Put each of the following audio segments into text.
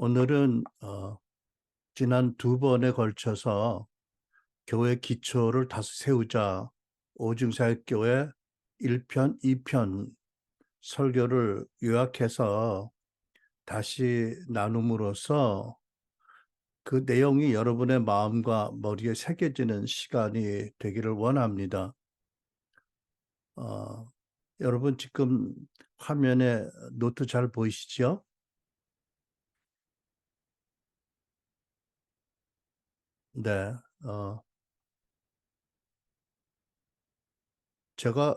오늘은 지난 두 번에 걸쳐서 교회 기초를 다시 세우자 오중사역교회 1편, 2편 설교를 요약해서 다시 나눔으로써 그 내용이 여러분의 마음과 머리에 새겨지는 시간이 되기를 원합니다. 어, 여러분 지금 화면에 노트 잘 보이시죠? 네. 제가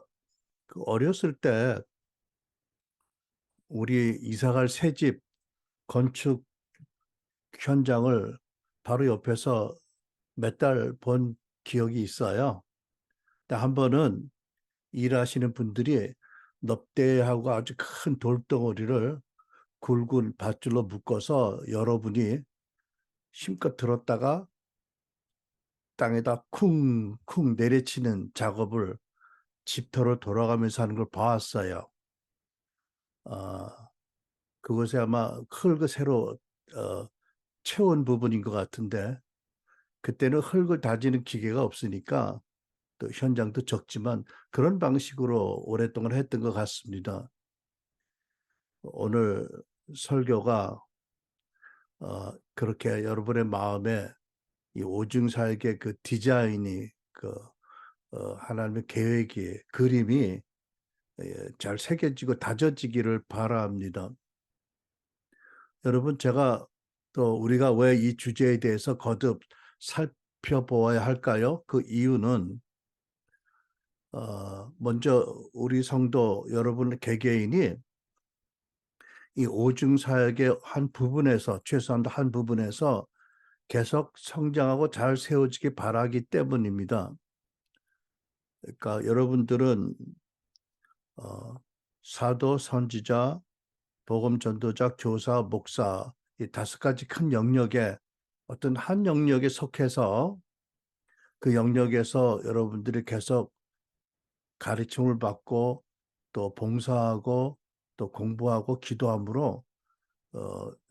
그 어렸을 때 우리 이사갈 새집 건축 현장을 바로 옆에서 몇 달 본 기억이 있어요. 근데 한 번은 일하시는 분들이 넙대하고 아주 큰 돌덩어리를 굵은 밧줄로 묶어서 여러분이 힘껏 들었다가 땅에다 쿵쿵 내리치는 작업을 집터로 돌아가면서 하는 걸 봐왔어요. 어, 그것이 아마 흙을 새로 어, 채운 부분인 것 같은데 그때는 흙을 다지는 기계가 없으니까 또 현장도 적지만 그런 방식으로 오랫동안 했던 것 같습니다. 오늘 설교가 그렇게 여러분의 마음에 이 오중살기의 그 디자인이 하나님의 계획이 그림이 잘 새겨지고 다져지기를 바랍니다. 여러분 제가 또 우리가 왜 이 주제에 대해서 거듭 살펴보아야 할까요? 그 이유는 먼저 우리 성도 여러분 개개인이 이 오중사역의 한 부분에서 최소한 한 부분에서 계속 성장하고 잘 세워지기 바라기 때문입니다. 그러니까 여러분들은 어, 사도, 선지자, 복음 전도자, 교사, 목사 이 다섯 가지 큰 영역에 어떤 한 영역에 속해서 그 영역에서 여러분들이 계속 가르침을 받고 또 봉사하고 또 공부하고 기도함으로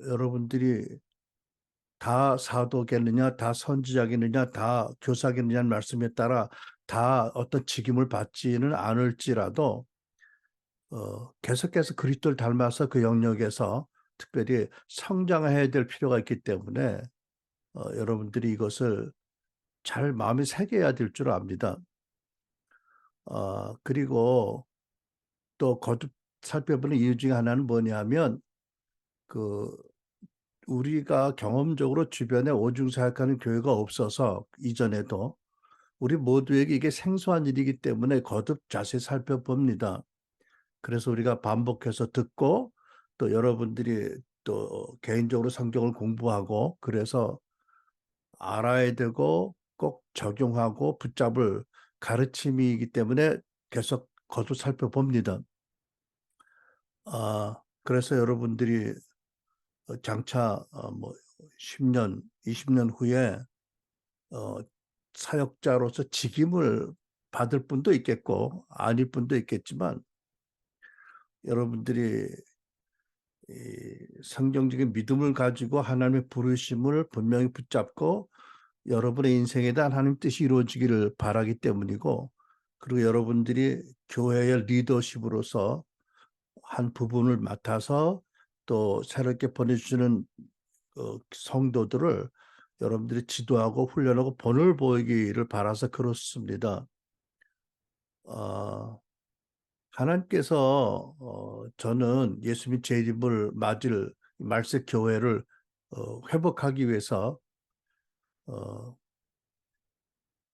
여러분들이 다 사도겠느냐, 다 선지자겠느냐, 다 교사겠느냐는 말씀에 따라 다 어떤 직임을 받지는 않을지라도 계속해서 그리스도를 닮아서 그 영역에서 특별히 성장해야 될 필요가 있기 때문에 여러분들이 이것을 잘 마음에 새겨야 될 줄 압니다. 그리고 또 거듭 살펴보는 이유 중에 하나는 뭐냐면 그 우리가 경험적으로 주변에 오중사역하는 교회가 없어서 이전에도 우리 모두에게 이게 생소한 일이기 때문에 거듭 자세히 살펴봅니다. 그래서 우리가 반복해서 듣고 또 여러분들이 또 개인적으로 성경을 공부하고 그래서 알아야 되고 꼭 적용하고 붙잡을 가르침이기 때문에 계속 거듭 살펴봅니다. 그래서 여러분들이 장차 뭐 10년, 20년 후에 어, 사역자로서 직임을 받을 분도 있겠고 아닐 분도 있겠지만 여러분들이 이 성경적인 믿음을 가지고 하나님의 부르심을 분명히 붙잡고 여러분의 인생에 대한 하나님 뜻이 이루어지기를 바라기 때문이고 그리고 여러분들이 교회의 리더십으로서 한 부분을 맡아서 또 새롭게 보내주시는 성도들을 여러분들이 지도하고 훈련하고 본을 보이기를 바라서 그렇습니다. 어, 하나님께서 저는 예수님 재림을 맞을 말세 교회를 회복하기 위해서 어,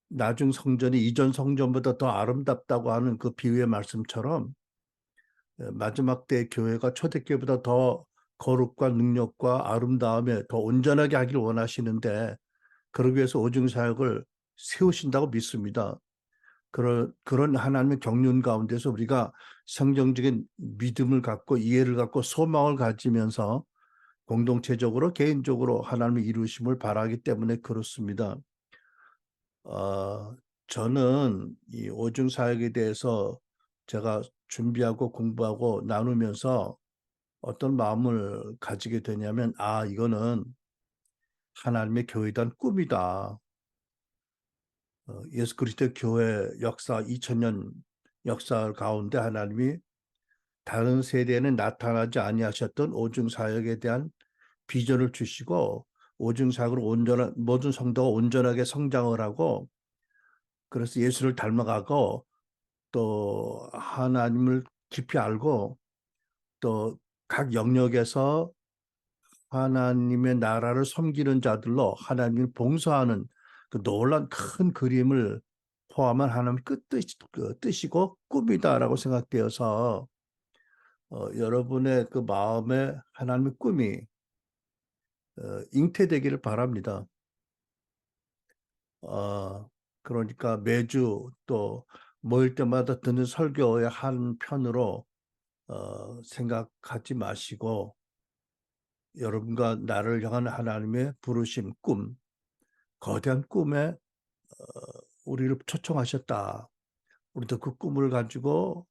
나중 성전이 이전 성전보다 더 아름답다고 하는 그 비유의 말씀처럼 마지막 때 교회가 초대교회보다 더 거룩과 능력과 아름다움에 더 온전하게 하기를 원하시는데 그러기 위해서 오중사역을 세우신다고 믿습니다. 그런 하나님의 경륜 가운데서 우리가 성경적인 믿음을 갖고 이해를 갖고 소망을 가지면서 공동체적으로 개인적으로 하나님의 이루심을 바라기 때문에 그렇습니다. 저는 이 오중 사역에 대해서 제가 준비하고 공부하고 나누면서 어떤 마음을 가지게 되냐면, 아, 이거는 하나님의 교회에 대한 꿈이다. 예수 그리스도의 교회 역사 2000년 역사 가운데 하나님이 다른 세대에는 나타나지 아니하셨던 오중 사역에 대한 비전을 주시고 오중 사역으로 온전한 모든 성도가 온전하게 성장을 하고 그래서 예수를 닮아가고 또 하나님을 깊이 알고 또 각 영역에서 하나님의 나라를 섬기는 자들로 하나님을 봉사하는 그 놀란 큰 그림을 포함한 하나님의 그 뜻이고 꿈이다라고 생각되어서 여러분의 그 마음에 하나님의 꿈이 잉태되기를 바랍니다. 그러니까 매주 또 모일 때마다 듣는 설교의 한 편으로 생각하지 마시고 여러분과 나를 향한 하나님의 부르심, 꿈, 거대한 꿈에 우리를 초청하셨다. 우리도 그 꿈을 가지고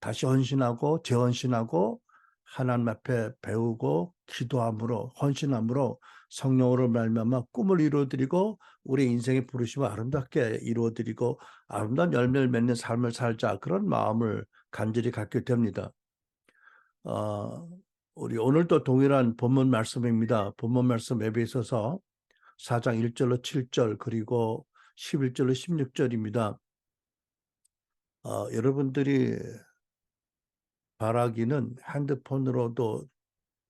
다시 헌신하고 재헌신하고 하나님 앞에 배우고 기도함으로 헌신함으로 성령으로 말미암아 꿈을 이루어드리고 우리 인생의 부르심을 아름답게 이루어드리고 아름다운 열매를 맺는 삶을 살자 그런 마음을 간절히 갖게 됩니다. 어, 우리 오늘도 동일한 본문 말씀입니다. 본문 말씀 에베소서 4장 1절로 7절 그리고 11절로 16절입니다. 여러분들이 바라기는 핸드폰으로도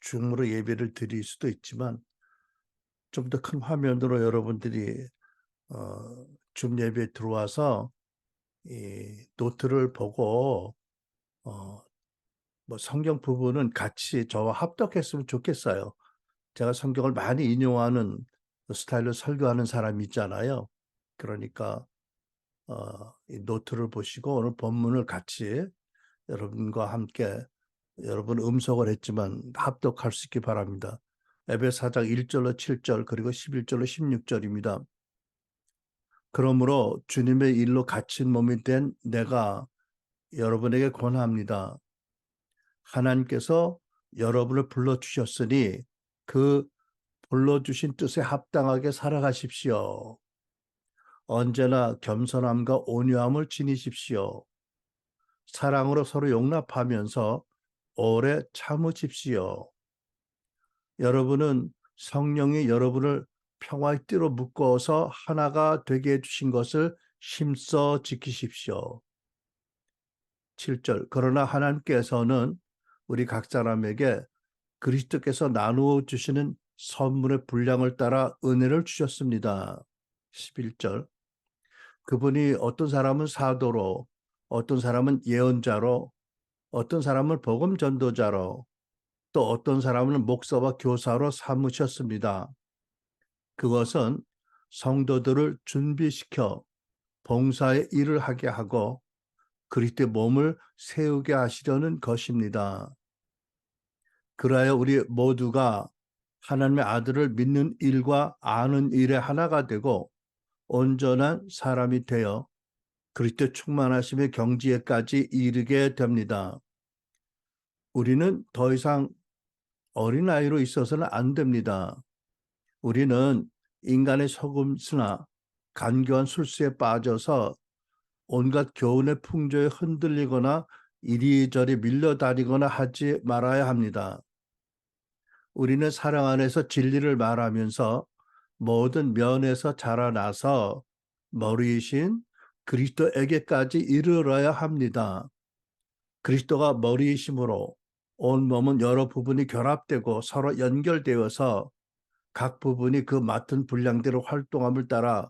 줌으로 예배를 드릴 수도 있지만 좀 더 큰 화면으로 여러분들이 줌 예배에 들어와서 이 노트를 보고 뭐 성경 부분은 같이 저와 합독했으면 좋겠어요. 제가 성경을 많이 인용하는 스타일로 설교하는 사람이 있잖아요. 그러니까 이 노트를 보시고 오늘 본문을 같이 여러분과 함께 여러분 음성을 했지만 합독할 수 있기 바랍니다. 에베소 4장 1절로 7절 그리고 11절로 16절입니다. 그러므로 주님의 일로 갇힌 몸이 된 내가 여러분에게 권합니다. 하나님께서 여러분을 불러주셨으니 그 불러주신 뜻에 합당하게 살아가십시오. 언제나 겸손함과 온유함을 지니십시오. 사랑으로 서로 용납하면서 오래 참으십시오. 여러분은 성령이 여러분을 평화의 띠로 묶어서 하나가 되게 해주신 것을 힘써 지키십시오. 7절 그러나 하나님께서는 우리 각 사람에게 그리스도께서 나누어 주시는 선물의 분량을 따라 은혜를 주셨습니다. 11절 그분이 어떤 사람은 사도로 어떤 사람은 예언자로 어떤 사람은 복음 전도자로 또 어떤 사람은 목사와 교사로 삼으셨습니다. 그것은 성도들을 준비시켜 봉사의 일을 하게 하고 그리스도의 몸을 세우게 하시려는 것입니다. 그래야 우리 모두가 하나님의 아들을 믿는 일과 아는 일에 하나가 되고 온전한 사람이 되어 그리스도 충만하심의 경지에까지 이르게 됩니다. 우리는 더 이상 어린아이로 있어서는 안 됩니다. 우리는 인간의 속임수나 간교한 술수에 빠져서 온갖 교훈의 풍조에 흔들리거나 이리저리 밀려다니거나 하지 말아야 합니다. 우리는 사랑 안에서 진리를 말하면서 모든 면에서 자라나서 머리이신 그리스도에게까지 이르러야 합니다. 그리스도가 머리이심으로 온 몸은 여러 부분이 결합되고 서로 연결되어서 각 부분이 그 맡은 분량대로 활동함을 따라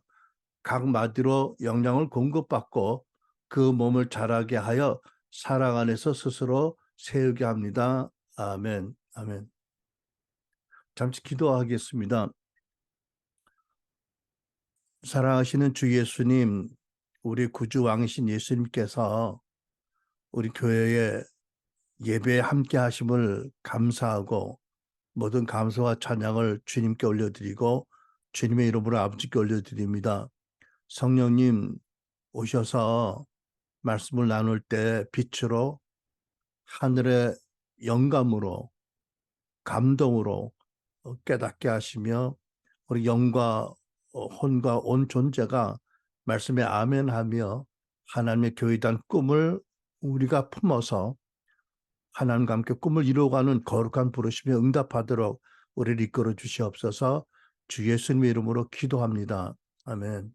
각 마디로 영향을 공급받고 그 몸을 자라게 하여 사랑 안에서 스스로 세우게 합니다. 아멘. 아멘. 잠시 기도하겠습니다. 사랑하시는 주 예수님, 우리 구주 왕이신 예수님께서 우리 교회에 예배에 함께 하심을 감사하고 모든 감사와 찬양을 주님께 올려드리고 주님의 이름으로 아버지께 올려드립니다. 성령님 오셔서 말씀을 나눌 때 빛으로 하늘의 영감으로, 감동으로 깨닫게 하시며 우리 영과 혼과 온 존재가 말씀에 아멘하며 하나님의 교회단 꿈을 우리가 품어서 하나님과 함께 꿈을 이루어가는 거룩한 부르심에 응답하도록 우리를 이끌어 주시옵소서. 주 예수님의 이름으로 기도합니다. 아멘.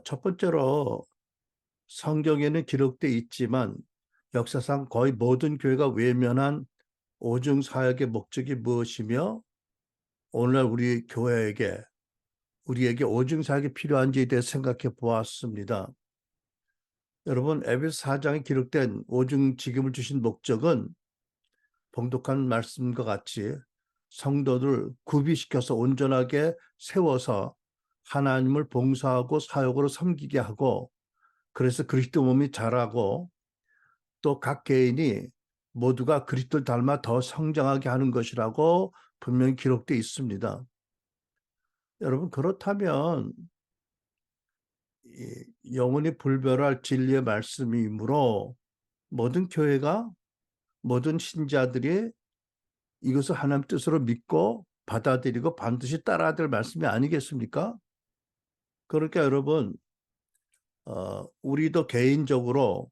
첫 번째로 성경에는 기록되어 있지만 역사상 거의 모든 교회가 외면한 오중 사역의 목적이 무엇이며 오늘날 우리 교회에게 우리에게 오중 사역이 필요한지에 대해 생각해 보았습니다. 여러분, 에베소 4장에 기록된 오중 직임을 주신 목적은 봉독한 말씀과 같이 성도들 구비시켜서 온전하게 세워서 하나님을 봉사하고 사역으로 섬기게 하고, 그래서 그리스도 몸이 자라고 또 각 개인이 모두가 그리스도를 닮아 더 성장하게 하는 것이라고 분명히 기록되어 있습니다. 여러분, 그렇다면 영원히 불멸할 진리의 말씀이므로 모든 교회가, 모든 신자들이 이것을 하나님 뜻으로 믿고 받아들이고 반드시 따라야 될 말씀이 아니겠습니까? 그러니까 여러분, 우리도 개인적으로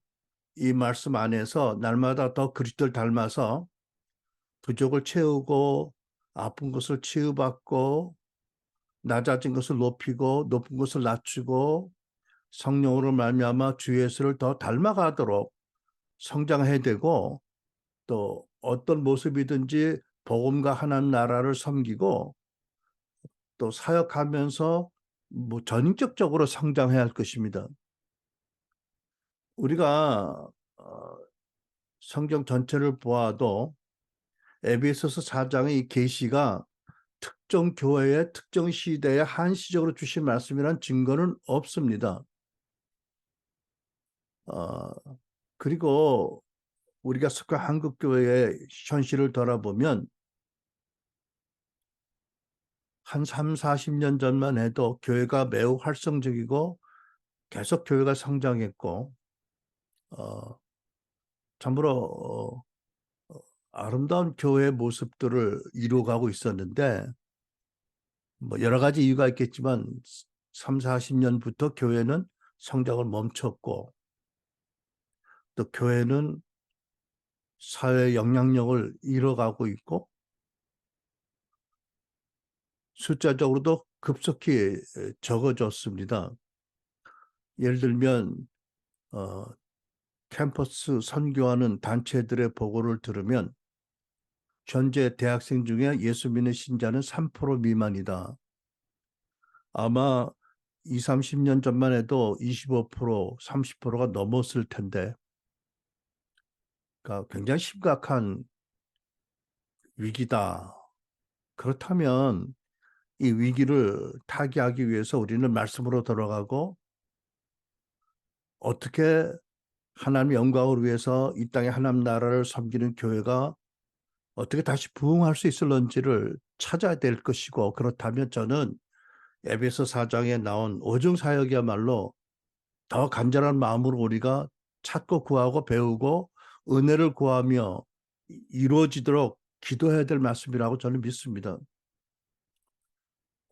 이 말씀 안에서 날마다 더 그리스도를 닮아서 부족을 채우고 아픈 것을 치유받고 낮아진 것을 높이고 높은 것을 낮추고 성령으로 말미암아 주 예수를 더 닮아가도록 성장해야 되고, 또 어떤 모습이든지 복음과 하나님 나라를 섬기고 또 사역하면서 전인격적으로 성장해야 할 것입니다. 우리가 성경 전체를 보아도 에베소서 4장의 이 계시가 특정 교회의 특정 시대에 한시적으로 주신 말씀이란 증거는 없습니다. 그리고 우리가 속한 한국교회의 현실을 돌아보면 한 3, 40년 전만 해도 교회가 매우 활성적이고 계속 교회가 성장했고 참으로 아름다운 교회의 모습들을 이루어가고 있었는데, 뭐 여러 가지 이유가 있겠지만 3, 40년부터 교회는 성장을 멈췄고, 또 교회는 사회 영향력을 잃어가고 있고 숫자적으로도 급속히 적어졌습니다. 예를 들면 캠퍼스 선교하는 단체들의 보고를 들으면 현재 대학생 중에 예수 믿는 신자는 3% 미만이다. 아마 20, 30년 전만 해도 25%, 30%가 넘었을 텐데, 그러니까 굉장히 심각한 위기다. 그렇다면 이 위기를 타개하기 위해서 우리는 말씀으로 돌아가고 어떻게 하나님의 영광을 위해서 이 땅에 하나님 나라를 섬기는 교회가 어떻게 다시 부흥할 수 있을런지를 찾아야 될 것이고, 그렇다면 저는 에베소 4장에 나온 오중 사역이야말로 더 간절한 마음으로 우리가 찾고 구하고 배우고 은혜를 구하며 이루어지도록 기도해야 될 말씀이라고 저는 믿습니다.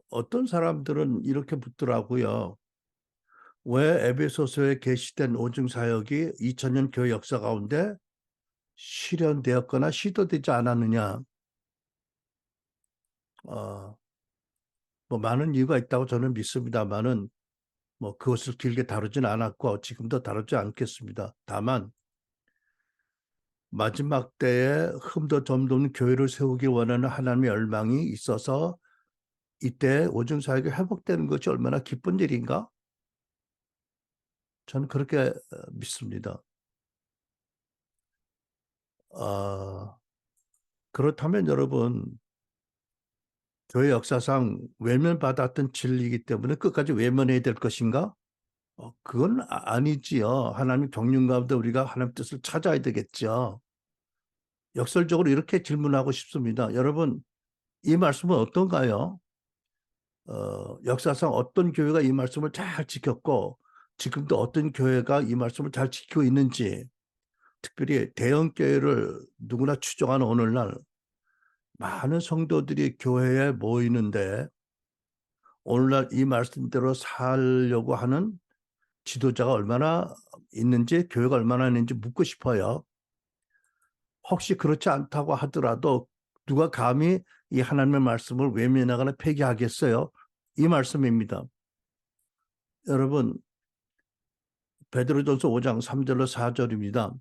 어떤 사람들은 이렇게 묻더라고요. 왜 에베소서에 게시된 오중 사역이 2000년 교회 역사 가운데 실현되었거나 시도되지 않았느냐? 뭐 많은 이유가 있다고 저는 믿습니다만은 뭐 그것을 길게 다루진 않았고 지금도 다루지 않겠습니다. 다만 마지막 때에 흠도 점도 없는 교회를 세우기 원하는 하나님의 열망이 있어서 이때 오중 사역이 회복되는 것이 얼마나 기쁜 일인가? 저는 그렇게 믿습니다. 그렇다면 여러분, 교회 역사상 외면받았던 진리이기 때문에 끝까지 외면해야 될 것인가? 그건 아니지요. 하나님 경륜 가운데 우리가 하나님 뜻을 찾아야 되겠죠. 역설적으로 이렇게 질문하고 싶습니다. 여러분, 이 말씀은 어떤가요? 역사상 어떤 교회가 이 말씀을 잘 지켰고 지금도 어떤 교회가 이 말씀을 잘 지키고 있는지, 특별히 대형교회를 누구나 추종하는 오늘날 많은 성도들이 교회에 모이는데 오늘날 이 말씀대로 살려고 하는 지도자가 얼마나 있는지, 교회가 얼마나 있는지 묻고 싶어요. 혹시 그렇지 않다고 하더라도 누가 감히 이 하나님의 말씀을 외면하거나 폐기하겠어요? 이 말씀입니다. 여러분, 베드로전서 5장 3절로 4절입니다.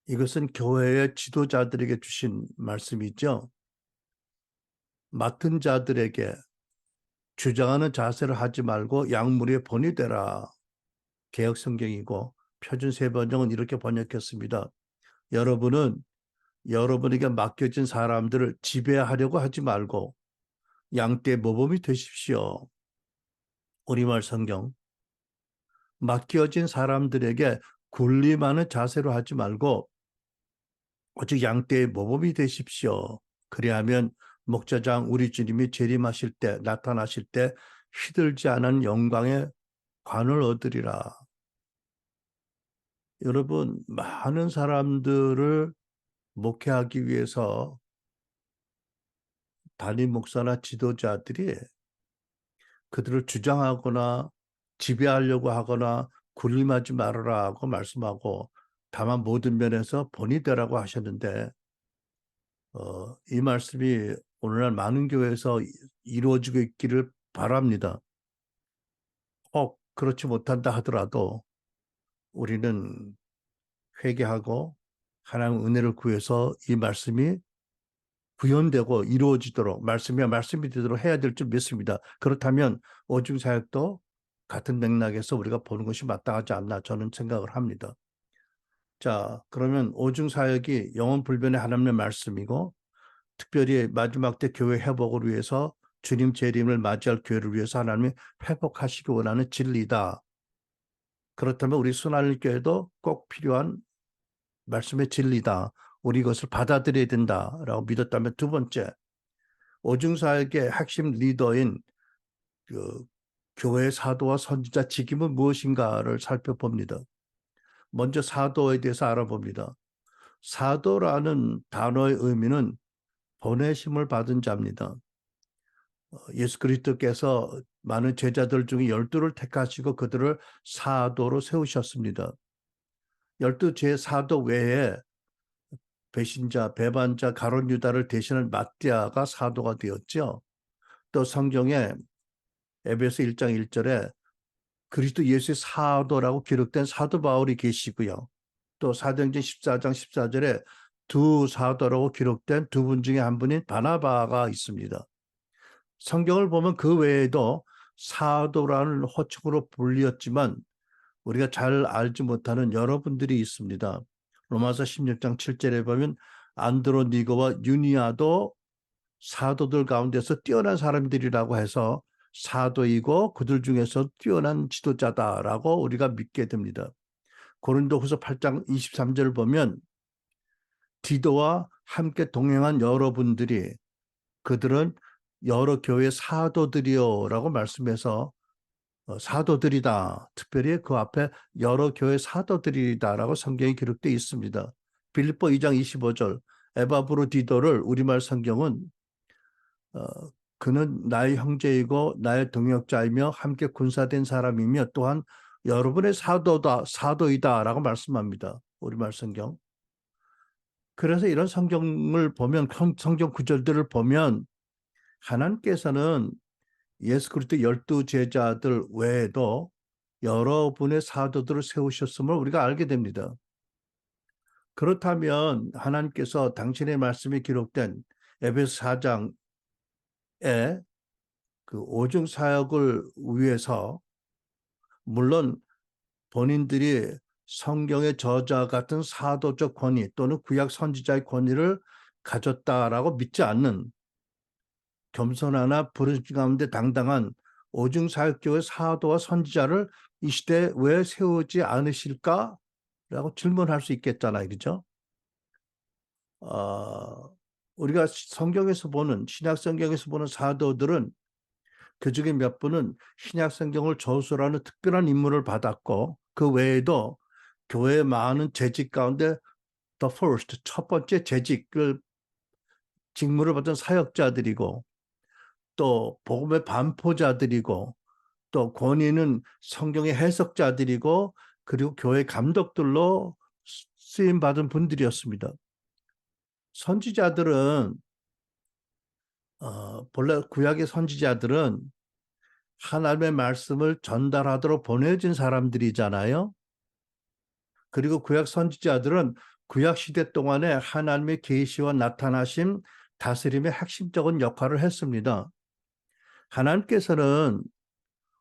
이것은 교회의 지도자들에게 주신 말씀이죠. 맡은 자들에게 주장하는 자세를 하지 말고 양무리에 본이 되라. 개역 성경이고 표준 세번역은 이렇게 번역했습니다. 여러분은 여러분에게 맡겨진 사람들을 지배하려고 하지 말고 양떼 모범이 되십시오. 우리말 성경. 맡겨진 사람들에게 군림하는 자세로 하지 말고 오직 양떼의 모범이 되십시오. 그리하면 목자장 우리 주님이 재림하실 때, 나타나실 때 시들지 않은 영광의 관을 얻으리라. 여러분, 많은 사람들을 목회하기 위해서 담임 목사나 지도자들이 그들을 주장하거나 지배하려고 하거나 군림하지 말아라 하고 말씀하고, 다만 모든 면에서 본이 되라고 하셨는데 이 말씀이 오늘날 많은 교회에서 이루어지고 있기를 바랍니다. 혹 그렇지 못한다 하더라도 우리는 회개하고 하나님의 은혜를 구해서 이 말씀이 구현되고 이루어지도록, 말씀이 되도록 해야 될 줄 믿습니다. 그렇다면 오중사역도 같은 맥락에서 우리가 보는 것이 마땅하지 않나 저는 생각을 합니다. 자, 그러면 오중사역이 영원불변의 하나님의 말씀이고 특별히 마지막 때 교회 회복을 위해서 주님 재림을 맞이할 교회를 위해서 하나님이 회복하시기 원하는 진리다. 그렇다면 우리 순환일교회도 꼭 필요한 말씀의 진리다. 우리 이것을 받아들여야 된다라고 믿었다면, 두 번째, 오중사역의 핵심 리더인 그 교회의 사도와 선지자 직임은 무엇인가를 살펴봅니다. 먼저 사도에 대해서 알아봅니다. 사도라는 단어의 의미는 보내심을 받은 자입니다. 예수 그리스도께서 많은 제자들 중에 12를 택하시고 그들을 사도로 세우셨습니다. 12 사도 외에 배신자, 배반자, 가룟 유다를 대신한 마띠아가 사도가 되었죠. 또 성경에 에베소 1장 1절에 그리스도 예수의 사도라고 기록된 사도 바울이 계시고요. 또 사도행전 14장 14절에 두 사도라고 기록된 두 분 중에 한 분인 바나바가 있습니다. 성경을 보면 그 외에도 사도라는 호칭으로 불리었지만 우리가 잘 알지 못하는 여러분들이 있습니다. 로마서 16장 7절에 보면 안드로니고와 유니아도 사도들 가운데서 뛰어난 사람들이라고 해서 사도이고 그들 중에서 뛰어난 지도자다라고 우리가 믿게 됩니다. 고린도후서 8장 23절을 보면 디도와 함께 동행한 여러분들이 그들은 여러 교회 사도들이요라고 말씀해서 사도들이다. 특별히 그 앞에 여러 교회 사도들이다라고 성경에 기록되어 있습니다. 빌립보 2장 25절 에바브로디도를 우리말 성경은 그는 나의 형제이고 나의 동역자이며 함께 군사된 사람이며 또한 여러분의 사도이다라고 말씀합니다. 우리말 성경. 그래서 이런 성경을 보면, 성경 구절들을 보면 하나님께서는 예수 그리스도 12 제자들 외에도 여러분의 사도들을 세우셨음을 우리가 알게 됩니다. 그렇다면 하나님께서 당신의 말씀이 기록된 에베소 4장에 그 오중 사역을 위해서 물론 본인들이 성경의 저자 같은 사도적 권위 또는 구약 선지자의 권위를 가졌다라고 믿지 않는 겸손하나 부르심 가운데 당당한 오중사역교의 사도와 선지자를 이 시대에 왜 세우지 않으실까라고 질문할 수 있겠잖아요. 그렇죠? 우리가 성경에서 보는, 신약 성경에서 보는 사도들은 그중에 몇 분은 신약 성경을 저술하는 특별한 임무를 받았고 그 외에도 교회의 많은 재직 가운데 the first, 첫 번째 재직을 직무를 받은 사역자들이고 또 복음의 반포자들이고 또 권위는 성경의 해석자들이고 그리고 교회 감독들로 쓰임 받은 분들이었습니다. 선지자들은 본래 구약의 선지자들은 하나님의 말씀을 전달하도록 보내진 사람들이잖아요. 그리고 구약 선지자들은 구약 시대 동안에 하나님의 계시와 나타나심, 다스림의 핵심적인 역할을 했습니다. 하나님께서는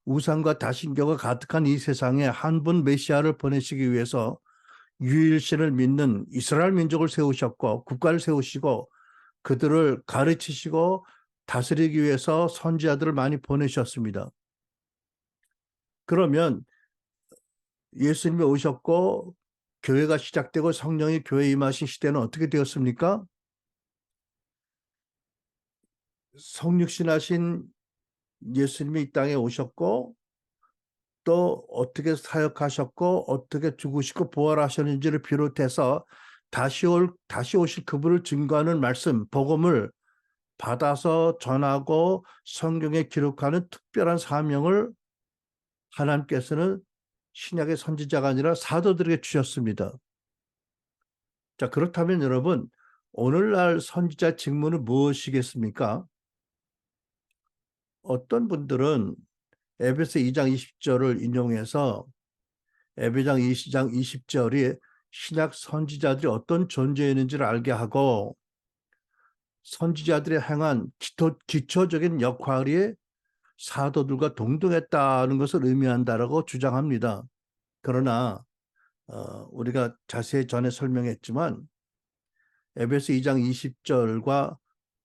우상과 다신교가 가득한 이 세상에 한 분 메시아를 보내시기 위해서 유일신을 믿는 이스라엘 민족을 세우셨고 국가를 세우시고 그들을 가르치시고 다스리기 위해서 선지자들을 많이 보내셨습니다. 그러면 예수님이 오셨고 교회가 시작되고 성령이 교회에 임하신 시대는 어떻게 되었습니까? 성육신하신 예수님이 이 땅에 오셨고 또 어떻게 사역하셨고 어떻게 죽으시고 부활하셨는지를 비롯해서 다시 오실 그분을 증거하는 말씀, 복음을 받아서 전하고 성경에 기록하는 특별한 사명을 하나님께서는 신약의 선지자가 아니라 사도들에게 주셨습니다. 자, 그렇다면 여러분, 오늘날 선지자 직무는 무엇이겠습니까? 어떤 분들은 에베소 2장 20절을 인용해서 에베소 2장 20절이 신약 선지자들이 어떤 존재였는지를 알게 하고 선지자들이 행한 기초적인 역할이 사도들과 동등했다는 것을 의미한다라고 주장합니다. 그러나 우리가 자세히 전에 설명했지만 에베소 2장 20절과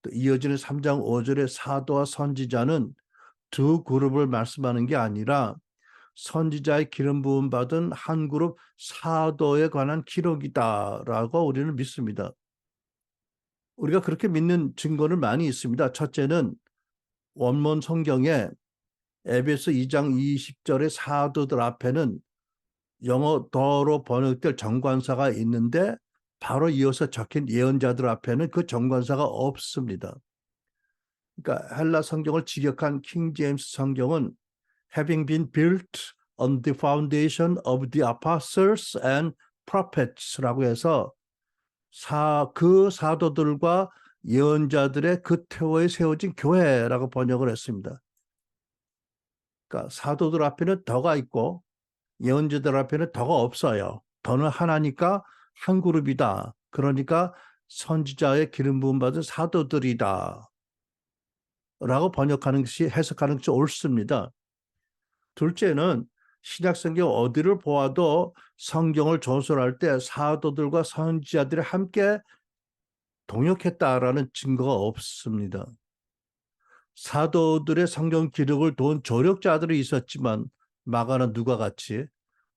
또 이어지는 3장 5절의 사도와 선지자는 두 그룹을 말씀하는 게 아니라 선지자의 기름 부음 받은 한 그룹 사도에 관한 기록이다라고 우리는 믿습니다. 우리가 그렇게 믿는 증거는 많이 있습니다. 첫째는 원문 성경에 에베소 2장 20절의 사도들 앞에는 영어 더로 번역될 정관사가 있는데 바로 이어서 적힌 예언자들 앞에는 그 정관사가 없습니다. 그러니까 헬라 성경을 직역한 킹 제임스 성경은 having been built on the foundation of the apostles and prophets라고 해서 그 사도들과 예언자들의 그 태워에 세워진 교회라고 번역을 했습니다. 그러니까 사도들 앞에는 더가 있고 예언자들 앞에는 더가 없어요. 더는 하나니까 한 그룹이다. 그러니까 선지자의 기름 부음 받은 사도들이다. 라고 번역하는 것이 해석하는 것이 옳습니다. 둘째는 신약성경 어디를 보아도 성경을 조설할 때 사도들과 선지자들이 함께 동역했다라는 증거가 없습니다. 사도들의 성경 기록을 도운 조력자들이 있었지만 마가나 누가 같이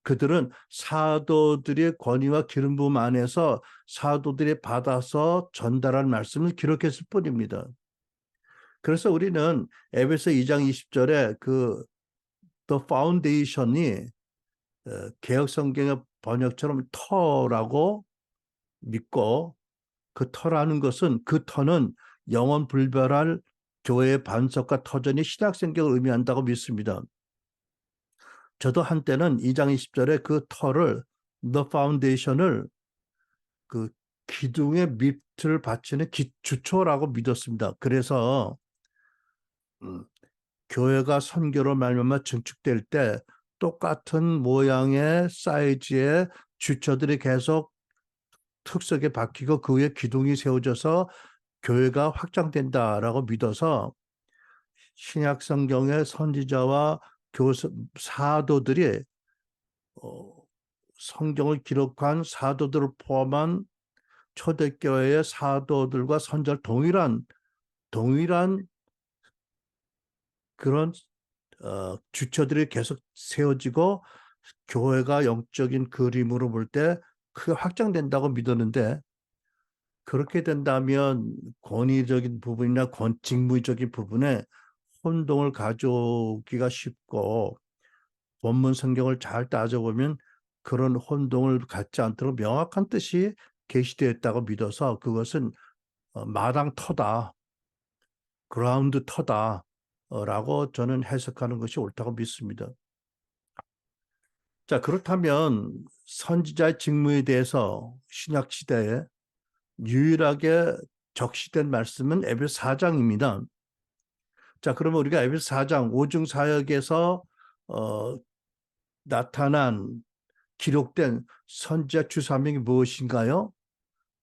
그들은 사도들의 권위와 기름 부음 안에서 사도들이 받아서 전달한 말씀을 기록했을 뿐입니다. 그래서 우리는 에베소 2장 20절에 그 The Foundation이 개역 성경의 번역처럼 터라고 믿고 그 터라는 것은 그 터는 영원 불멸할 교회의 반석과 터전이 신약 성경을 의미한다고 믿습니다. 저도 한때는 2장 20절에 그 터를 The Foundation을 그 기둥의 밑을 받치는 주초라고 믿었습니다. 그래서 교회가 선교로 말미암아 증축될 때 똑같은 모양의 사이즈의 주처들이 계속 특석에 박히고 그 위에 기둥이 세워져서 교회가 확장된다라고 믿어서 신약 성경의 선지자와 사도들이 성경을 기록한 사도들을 포함한 초대교회의 사도들과 선지자 동일한 그런 주처들이 계속 세워지고 교회가 영적인 그림으로 볼 때 크게 확장된다고 믿었는데 그렇게 된다면 권위적인 부분이나 직무적인 부분에 혼동을 가져오기가 쉽고 본문 성경을 잘 따져보면 그런 혼동을 갖지 않도록 명확한 뜻이 계시되었다고 믿어서 그것은 마당터다, 그라운드터다 라고 저는 해석하는 것이 옳다고 믿습니다. 자, 그렇다면 선지자의 직무에 대해서 신약 시대에 유일하게 적시된 말씀은 에베소 4장입니다. 자, 그러면 우리가 에베소 4장 오중 사역에서 나타난 기록된 선지자 주사명이 무엇인가요?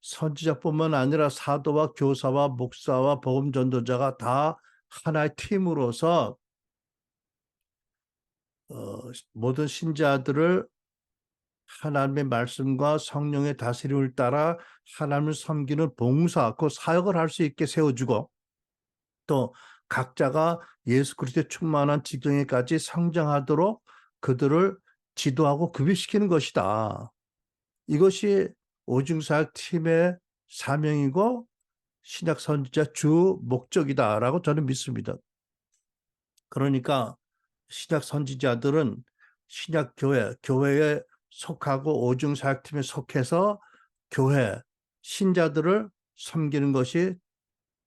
선지자뿐만 아니라 사도와 교사와 목사와 복음 전도자가 다 하나의 팀으로서 모든 신자들을 하나님의 말씀과 성령의 다스림을 따라 하나님을 섬기는 봉사, 그 사역을 할 수 있게 세워주고 또 각자가 예수 그리스도의 충만한 지경에까지 성장하도록 그들을 지도하고 급유시키는 것이다. 이것이 오중사역 팀의 사명이고 신약 선지자 주 목적이다라고 저는 믿습니다. 그러니까 신약 선지자들은 신약 교회에 속하고 오중사역팀에 속해서 교회 신자들을 섬기는 것이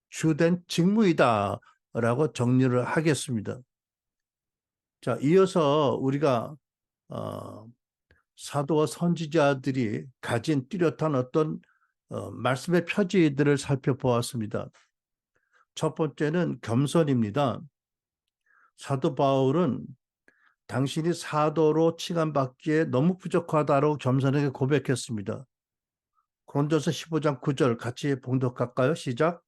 주된 직무이다라고 정리를 하겠습니다. 자, 이어서 우리가 사도와 선지자들이 가진 뚜렷한 어떤 말씀의 표지들을 살펴보았습니다. 첫 번째는 겸손입니다. 사도 바울은 당신이 사도로 칭함받기에 너무 부족하다고 겸손하게 고백했습니다. 고린도서 15장 9절 같이 봉독할까요? 시작.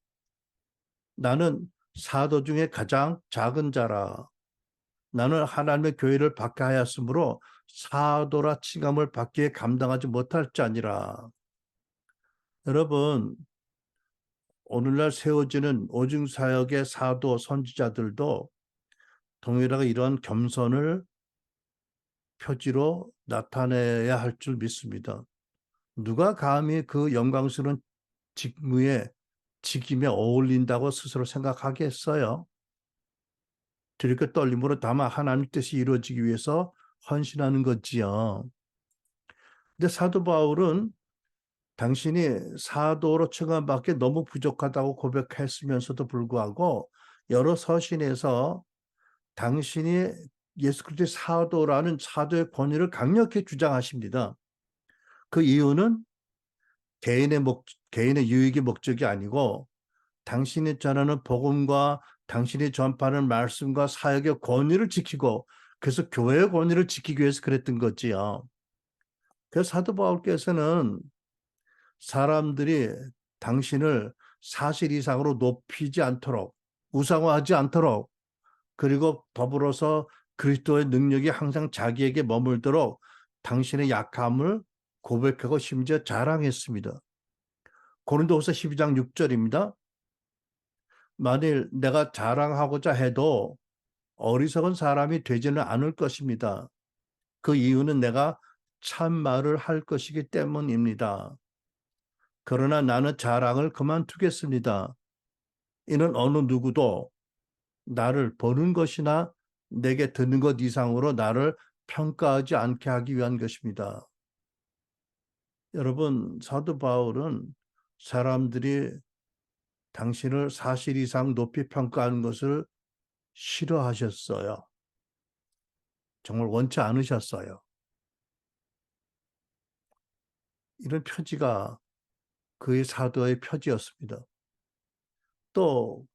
나는 사도 중에 가장 작은 자라. 나는 하나님의 교회를 받게 하였으므로 사도라 칭함을 받기에 감당하지 못할 자니라. 여러분, 오늘날 세워지는 오중사역의 사도 선지자들도 동일하게 이런 겸손을 표지로 나타내야 할 줄 믿습니다. 누가 감히 그 영광스러운 직임에 어울린다고 스스로 생각하겠어요? 들끓 떨림으로 다만 하나님 뜻이 이루어지기 위해서 헌신하는 거지요. 근데 사도 바울은 당신이 사도로 칭함받기에 너무 부족하다고 고백했으면서도 불구하고 여러 서신에서 당신이 예수 그리스도의 사도라는 사도의 권위를 강력히 주장하십니다. 그 이유는 개인의 유익이 목적이 아니고 당신이 전하는 복음과 당신이 전파하는 말씀과 사역의 권위를 지키고 그래서 교회의 권위를 지키기 위해서 그랬던 거지요. 그래서 사도 바울께서는 사람들이 당신을 사실 이상으로 높이지 않도록 우상화하지 않도록 그리고 더불어서 그리스도의 능력이 항상 자기에게 머물도록 당신의 약함을 고백하고 심지어 자랑했습니다. 고린도후서 12장 6절입니다. 만일 내가 자랑하고자 해도 어리석은 사람이 되지는 않을 것입니다. 그 이유는 내가 참말을 할 것이기 때문입니다. 그러나 나는 자랑을 그만두겠습니다. 이는 어느 누구도 나를 보는 것이나 내게 드는 것 이상으로 나를 평가하지 않게 하기 위한 것입니다. 여러분, 사도 바울은 사람들이 당신을 사실 이상 높이 평가하는 것을 싫어하셨어요. 정말 원치 않으셨어요. 이런 표지가 그의 사도의 표지였습니다. 또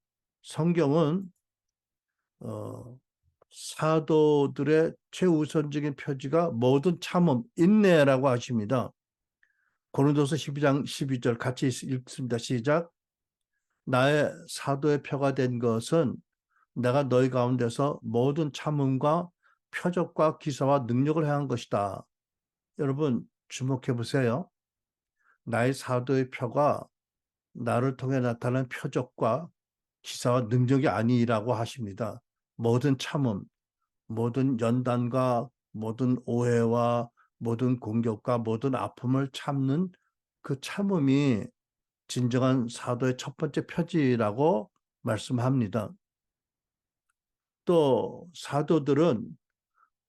성경은 사도들의 최우선적인 표지가 모든 참음, 인내라고 하십니다. 고린도서 12장 12절 같이 읽습니다. 시작. 나의 사도의 표가 된 것은 내가 너희 가운데서 모든 참음과 표적과 기사와 능력을 행한 것이다. 여러분 주목해 보세요. 나의 사도의 표가 나를 통해 나타난 표적과 기사와 능력이 아니라고 하십니다. 모든 참음, 모든 연단과 모든 오해와 모든 공격과 모든 아픔을 참는 그 참음이 진정한 사도의 첫 번째 표지라고 말씀합니다. 또 사도들은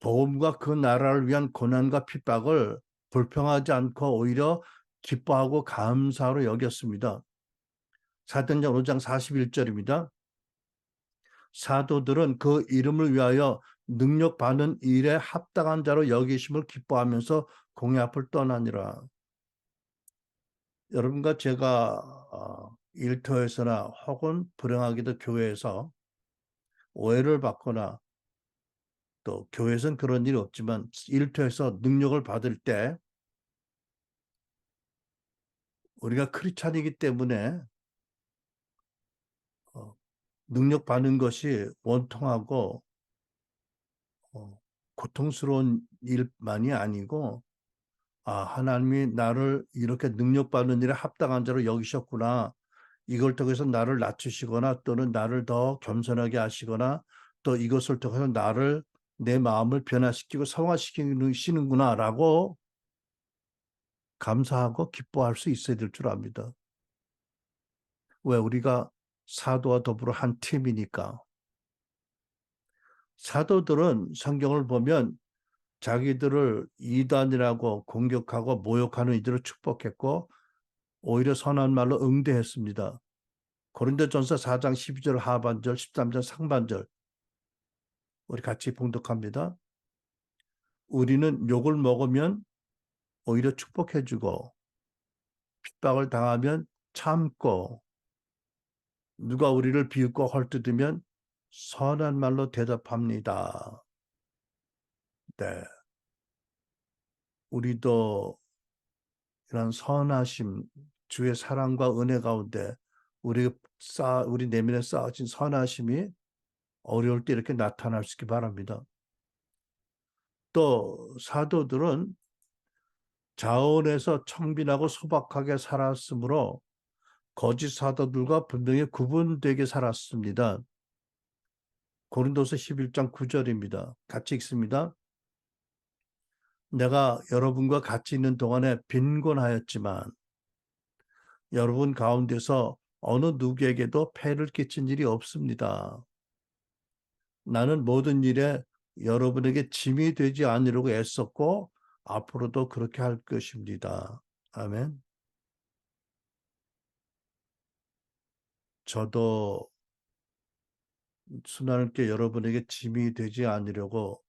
복음과 그 나라를 위한 고난과 핍박을 불평하지 않고 오히려 기뻐하고 감사로 여겼습니다. 사도행전 5장 41절입니다. 사도들은 그 이름을 위하여 능력받는 일에 합당한 자로 여기심을 기뻐하면서 공회 앞을 떠나니라. 여러분과 제가 일터에서나 혹은 불행하게도 교회에서 오해를 받거나 또 교회에서는 그런 일이 없지만 일터에서 능력을 받을 때 우리가 크리스찬이기 때문에 능력 받는 것이 원통하고 고통스러운 일만이 아니고 하나님이 나를 이렇게 능력받는 일에 합당한 자로 여기셨구나. 이걸 통해서 나를 낮추시거나 또는 나를 더 겸손하게 하시거나 또 이것을 통해서 내 마음을 변화시키고 성화시키시는구나라고 감사하고 기뻐할 수 있어야 될 줄 압니다. 왜? 우리가 사도와 더불어 한 팀이니까. 사도들은 성경을 보면 자기들을 이단이라고 공격하고 모욕하는 이들을 축복했고 오히려 선한 말로 응대했습니다. 고린도전서 4장 12절 하반절, 13절 상반절 우리 같이 봉독합니다. 우리는 욕을 먹으면 오히려 축복해주고 핍박을 당하면 참고 누가 우리를 비웃고 헐뜯으면 선한 말로 대답합니다. 네, 우리도 이런 선하심, 주의 사랑과 은혜 가운데 우리 내면에 쌓아진 선하심이 어려울 때 이렇게 나타날 수 있기 바랍니다. 또 사도들은 자원에서 청빈하고 소박하게 살았으므로 거짓 사도들과 분명히 구분되게 살았습니다. 고린도서 11장 9절입니다. 같이 읽습니다. 내가 여러분과 같이 있는 동안에 빈곤하였지만 여러분 가운데서 어느 누구에게도 폐를 끼친 일이 없습니다. 나는 모든 일에 여러분에게 짐이 되지 않으려고 애썼고 앞으로도 그렇게 할 것입니다. 아멘. 저도 수나님께 여러분에게 짐이 되지 않으려고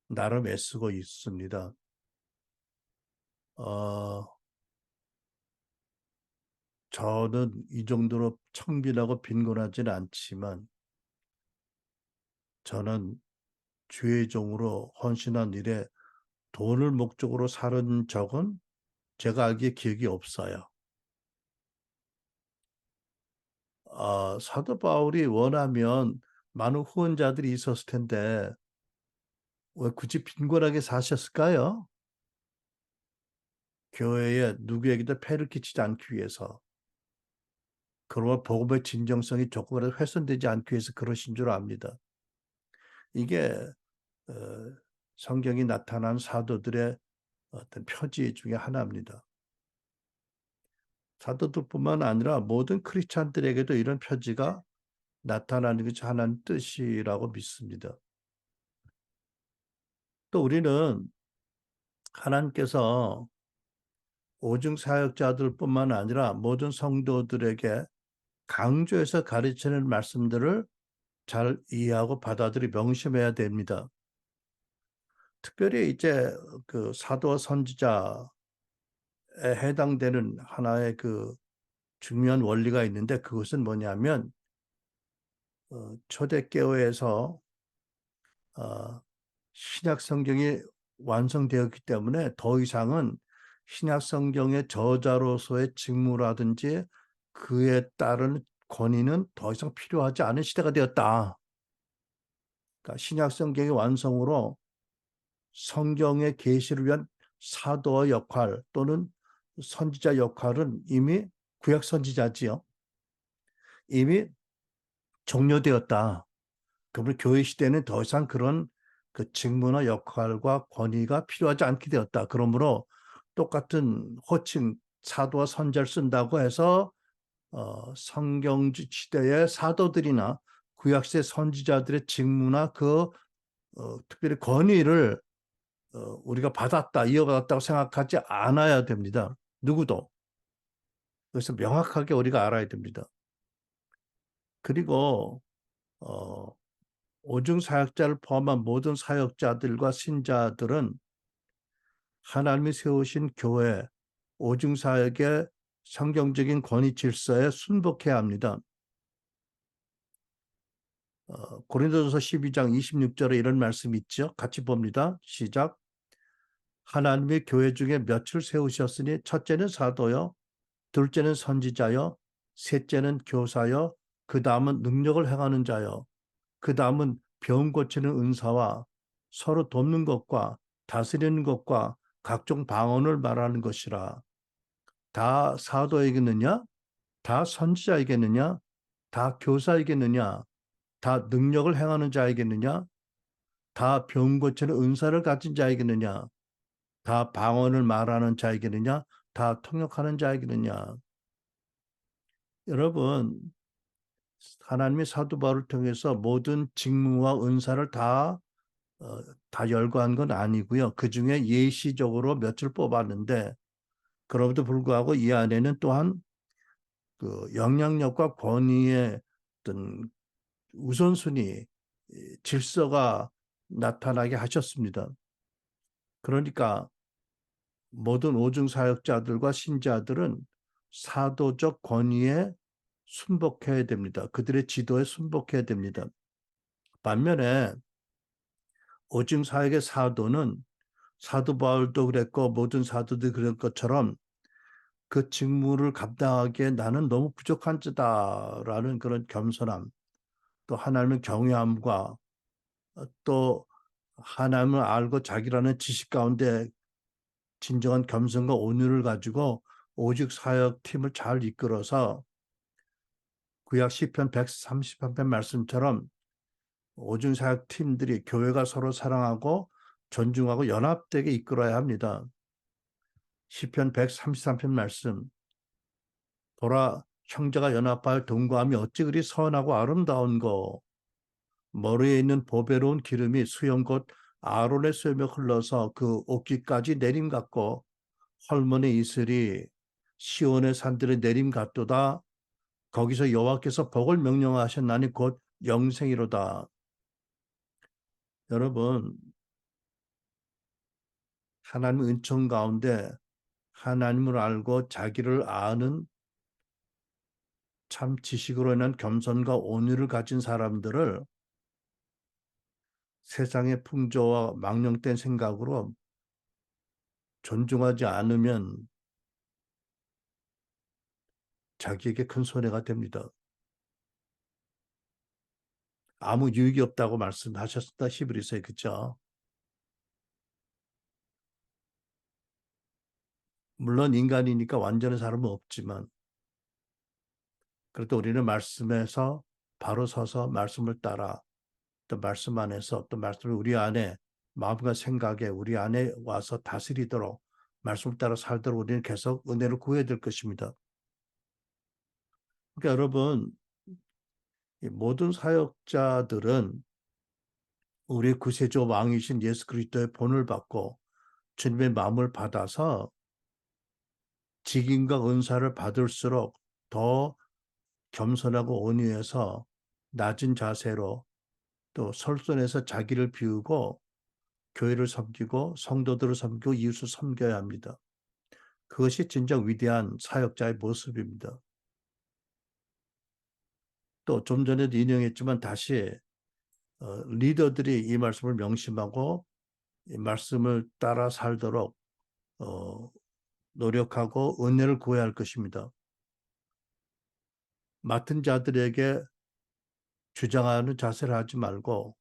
나름 애쓰고 있습니다. 저는 이 정도로 청빈하고 빈곤하지는 않지만 저는 주의 종으로 헌신한 일에 돈을 목적으로 살은 적은 제가 알기에 기억이 없어요. 사도 바울이 원하면 많은 후원자들이 있었을 텐데 왜 굳이 빈곤하게 사셨을까요? 교회에 누구에게도 폐를 끼치지 않기 위해서, 그러나 복음의 진정성이 조금이라도 훼손되지 않기 위해서 그러신 줄 압니다. 이게 어, 성경이 나타난 사도들의 어떤 표지 중에 하나입니다. 사도들뿐만 아니라 모든 크리스찬들에게도 이런 표지가 나타나는 것이 하나님 뜻이라고 믿습니다. 또 우리는 하나님께서 오중 사역자들뿐만 아니라 모든 성도들에게 강조해서 가르치는 말씀들을 잘 이해하고 받아들이 명심해야 됩니다. 특별히 이제 그 사도와 선지자에 해당되는 하나의 그 중요한 원리가 있는데 그것은 뭐냐면 초대교회에서 신약 성경이 완성되었기 때문에 더 이상은 신약 성경의 저자로서의 직무라든지 그에 따른 권위는 더 이상 필요하지 않은 시대가 되었다. 그러니까 신약 성경의 완성으로 성경의 계시를 위한 사도의 역할 또는 선지자 역할은 이미 구약 선지자지요. 이미 종료되었다. 그러면 교회 시대는 더 이상 그런 그 직무나 역할과 권위가 필요하지 않게 되었다. 그러므로 똑같은 호칭 사도와 선자를 쓴다고 해서 성경 시대의 사도들이나 구약 시대 선지자들의 직무나 그 특별히 권위를 우리가 받았다, 이어받았다고 생각하지 않아야 됩니다. 누구도. 그래서 명확하게 우리가 알아야 됩니다. 그리고 어, 오중 사역자를 포함한 모든 사역자들과 신자들은 하나님이 세우신 교회, 오중 사역의 성경적인 권위 질서에 순복해야 합니다. 고린도전서 12장 26절에 이런 말씀이 있죠. 같이 봅니다. 시작. 하나님의 교회 중에 몇을 세우셨으니 첫째는 사도요, 둘째는 선지자요, 셋째는 교사요, 그 다음은 능력을 행하는 자요, 그 다음은 병 고치는 은사와 서로 돕는 것과 다스리는 것과 각종 방언을 말하는 것이라. 다 사도에게느냐? 다 선지자에게느냐? 다 교사에게느냐? 다 능력을 행하는 자에게느냐? 다 병 고치는 은사를 가진 자에게느냐? 다 방언을 말하는 자에게느냐? 다 통역하는 자에게느냐? 여러분, 하나님의 사도 바울을 통해서 모든 직무와 은사를 어, 다 열거한 건 아니고요. 그 중에 예시적으로 몇을 뽑았는데, 그럼에도 불구하고 이 안에는 또한 그 영향력과 권위의 어떤 우선순위, 질서가 나타나게 하셨습니다. 그러니까 모든 오중 사역자들과 신자들은 사도적 권위에 순복해야 됩니다. 그들의 지도에 순복해야 됩니다. 반면에 오중 사역의 사도는 사도 바울도 그랬고 모든 사도들이 그런 것처럼 그 직무를 감당하기에 나는 너무 부족한 자다라는 그런 겸손함, 또 하나님을 경외함과 또 하나님을 알고 자기라는 지식 가운데 진정한 겸손과 온유를 가지고 오직 사역팀을 잘 이끌어서 구약 시편 133편 말씀처럼 오직 사역팀들이 교회가 서로 사랑하고 존중하고 연합되게 이끌어야 합니다. 시편 133편 말씀, 보라 형제가 연합하여 동거함이 어찌 그리 선하고 아름다운고, 머리에 있는 보배로운 기름이 수염 곧 아론의 수염에 흘러서 그 옷깃까지 내림 같고 헐몬의 이슬이 시온의 산들의 내림 같도다. 거기서 여호와께서 복을 명령하셨나니 곧 영생이로다. 여러분, 하나님의 은총 가운데 하나님을 알고 자기를 아는 참 지식으로 인한 겸손과 온유를 가진 사람들을 세상의 풍조와 망령된 생각으로 존중하지 않으면 자기에게 큰 손해가 됩니다. 아무 유익이 없다고 말씀하셨다 히브리서에, 그죠? 물론 인간이니까 완전한 사람은 없지만 그래도 우리는 말씀에서 바로 서서 말씀을 따라 또 말씀 안에서 또 말씀을 우리 안에 마음과 생각에 우리 안에 와서 다스리도록 말씀을 따라 살도록 우리는 계속 은혜를 구해야 될 것입니다. 그러니까 여러분, 모든 사역자들은 우리 구세주 왕이신 예수 그리스도의 본을 받고 주님의 마음을 받아서 직임과 은사를 받을수록 더 겸손하고 온유해서 낮은 자세로 또 설선에서 자기를 비우고 교회를 섬기고 성도들을 섬기고 이웃을 섬겨야 합니다. 그것이 진정 위대한 사역자의 모습입니다. 또 좀 전에도 인용했지만 다시 리더들이 이 말씀을 명심하고 이 말씀을 따라 살도록 노력하고 은혜를 구해야 할 것입니다. 맡은 자들에게 주장하는 자세를 하지 말고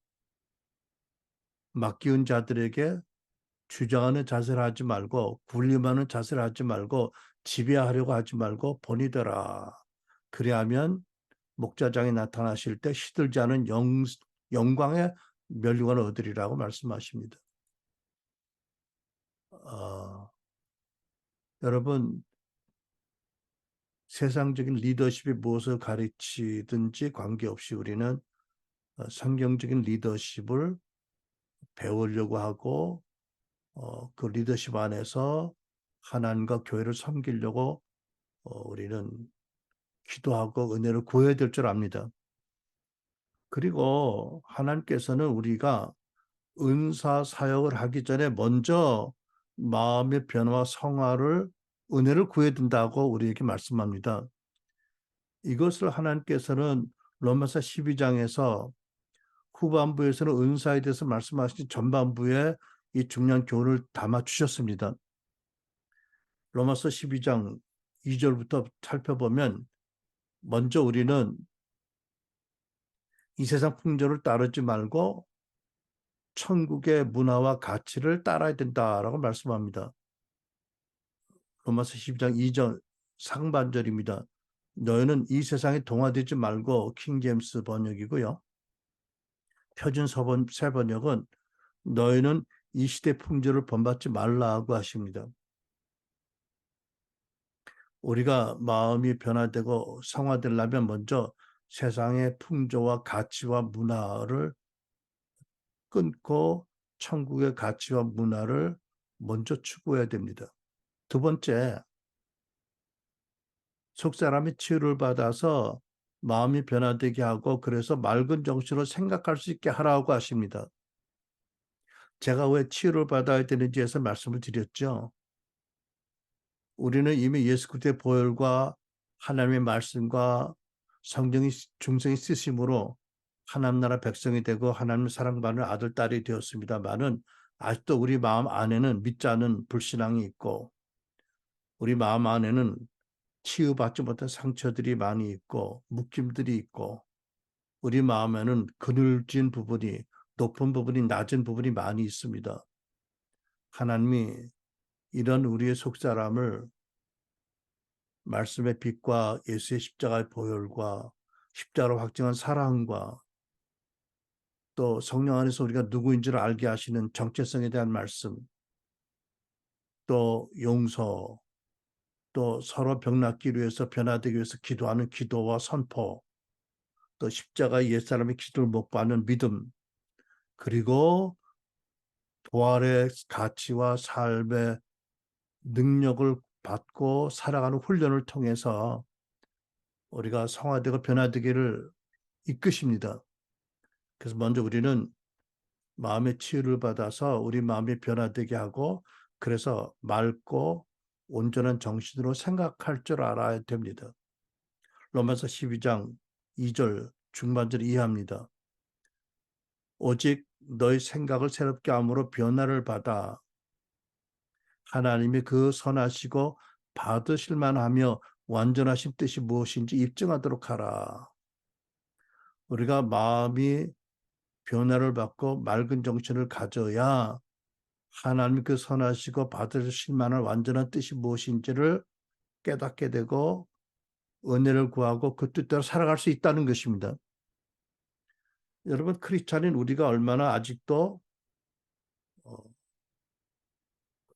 맡기운 자들에게 주장하는 자세를 하지 말고 군림하는 자세를 하지 말고 지배하려고 하지 말고 본이 되라. 그래야면 목자장이 나타나실 때 시들지 않은 영광의 면류관을 얻으리라고 말씀하십니다. 여러분, 세상적인 리더십이 무엇을 가르치든지 관계없이 우리는 성경적인 리더십을 배우려고 하고 그 리더십 안에서 하나님과 교회를 섬기려고 우리는 기도하고 은혜를 구해야 될 줄 압니다. 그리고 하나님께서는 우리가 은사 사역을 하기 전에 먼저 마음의 변화와 성화를 은혜를 구해야 된다고 우리에게 말씀합니다. 이것을 하나님께서는 로마서 12장에서 후반부에서는 은사에 대해서 말씀하신 전반부에 이 중요한 교훈을 담아 주셨습니다. 로마서 12장 2절부터 살펴보면 먼저 우리는 이 세상 풍조를 따르지 말고 천국의 문화와 가치를 따라야 된다라고 말씀합니다. 로마서 12장 2절 상반절입니다. 너희는 이 세상에 동화되지 말고 킹제임스 번역이고요. 표준 새 번역은 너희는 이 시대 풍조를 본받지 말라고 하십니다. 우리가 마음이 변화되고 성화되려면 먼저 세상의 풍조와 가치와 문화를 끊고 천국의 가치와 문화를 먼저 추구해야 됩니다. 두 번째, 속사람이 치유를 받아서 마음이 변화되게 하고 그래서 맑은 정신으로 생각할 수 있게 하라고 하십니다. 제가 왜 치유를 받아야 되는지에서 말씀을 드렸죠. 우리는 이미 예수 그리스도의 보혈과 하나님의 말씀과 성령의 중생의 쓰심으로 하나님 나라 백성이 되고 하나님을 사랑받는 아들, 딸이 되었습니다만은 아직도 우리 마음 안에는 믿지 않은 불신앙이 있고 우리 마음 안에는 치유받지 못한 상처들이 많이 있고 묶임들이 있고 우리 마음에는 그늘진 부분이 높은 부분이 낮은 부분이 많이 있습니다. 하나님이 이런 우리의 속사람을 말씀의 빛과 예수의 십자가의 보혈과 십자가로 확증한 사랑과 또 성령 안에서 우리가 누구인지를 알게 하시는 정체성에 대한 말씀, 또 용서, 또 서로 병낫기 위해서 변화되기 위해서 기도하는 기도와 선포, 또 십자가의 옛사람의 기도를 못 받는 믿음, 그리고 부활의 가치와 삶의 능력을 받고 살아가는 훈련을 통해서 우리가 성화되고 변화되기를 이끄십니다. 그래서 먼저 우리는 마음의 치유를 받아서 우리 마음이 변화되게 하고 그래서 맑고 온전한 정신으로 생각할 줄 알아야 됩니다. 로마서 12장 2절 중반절 이해합니다. 오직 너희 생각을 새롭게 함으로 변화를 받아 하나님이 그 선하시고 받으실 만하며 완전하신 뜻이 무엇인지 입증하도록 하라. 우리가 마음이 변화를 받고 맑은 정신을 가져야 하나님 그 선하시고 받으실 만한 완전한 뜻이 무엇인지를 깨닫게 되고 은혜를 구하고 그 뜻대로 살아갈 수 있다는 것입니다. 여러분 크리스찬인 우리가 얼마나 아직도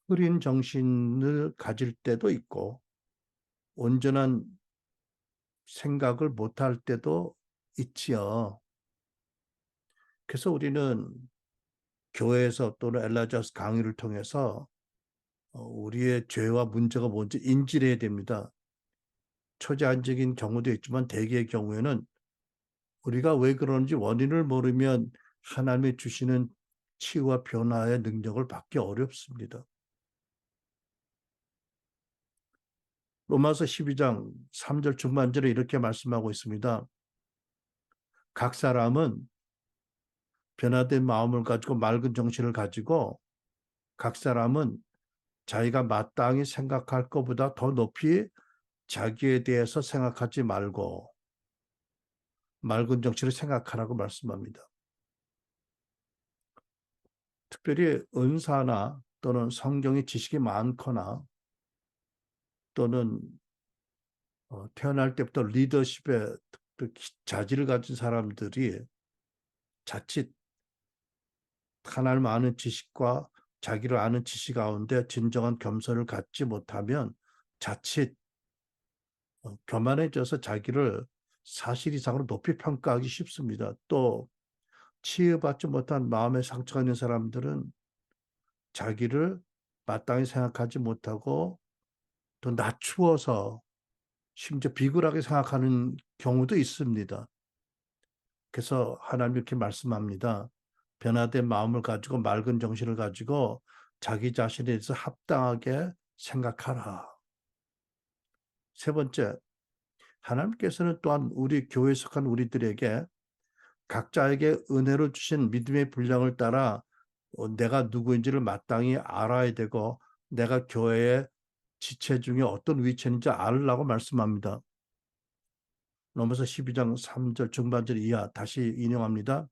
흐린 정신을 가질 때도 있고 온전한 생각을 못할 때도 있지요. 그래서 우리는 교회에서 또는 엘라자스 강의를 통해서 우리의 죄와 문제가 뭔지 인지를 해야 됩니다. 초제한적인 경우도 있지만 대개의 경우에는 우리가 왜 그런지 원인을 모르면 하나님이 주시는 치유와 변화의 능력을 받기 어렵습니다. 로마서 12장 3절 중반절에 이렇게 말씀하고 있습니다. 각 사람은 변화된 마음을 가지고 맑은 정신을 가지고 각 사람은 자기가 마땅히 생각할 것보다 더 높이 자기에 대해서 생각하지 말고 맑은 정신을 생각하라고 말씀합니다. 특별히 은사나 또는 성경의 지식이 많거나 또는 태어날 때부터 리더십의 자질을 가진 사람들이 자칫 하나님 아는 지식과 자기를 아는 지식 가운데 진정한 겸손을 갖지 못하면 자칫 교만해져서 자기를 사실 이상으로 높이 평가하기 쉽습니다. 또 치유받지 못한 마음의 상처가 있는 사람들은 자기를 마땅히 생각하지 못하고 또 낮추어서 심지어 비굴하게 생각하는 경우도 있습니다. 그래서 하나님 이렇게 말씀합니다. 변화된 마음을 가지고 맑은 정신을 가지고 자기 자신에 대해서 합당하게 생각하라. 세 번째, 하나님께서는 또한 우리 교회에 속한 우리들에게 각자에게 은혜로 주신 믿음의 분량을 따라 내가 누구인지를 마땅히 알아야 되고 내가 교회의 지체 중에 어떤 위치인지 알으라고 말씀합니다. 로마서 12장 3절 중반절 이하 다시 인용합니다.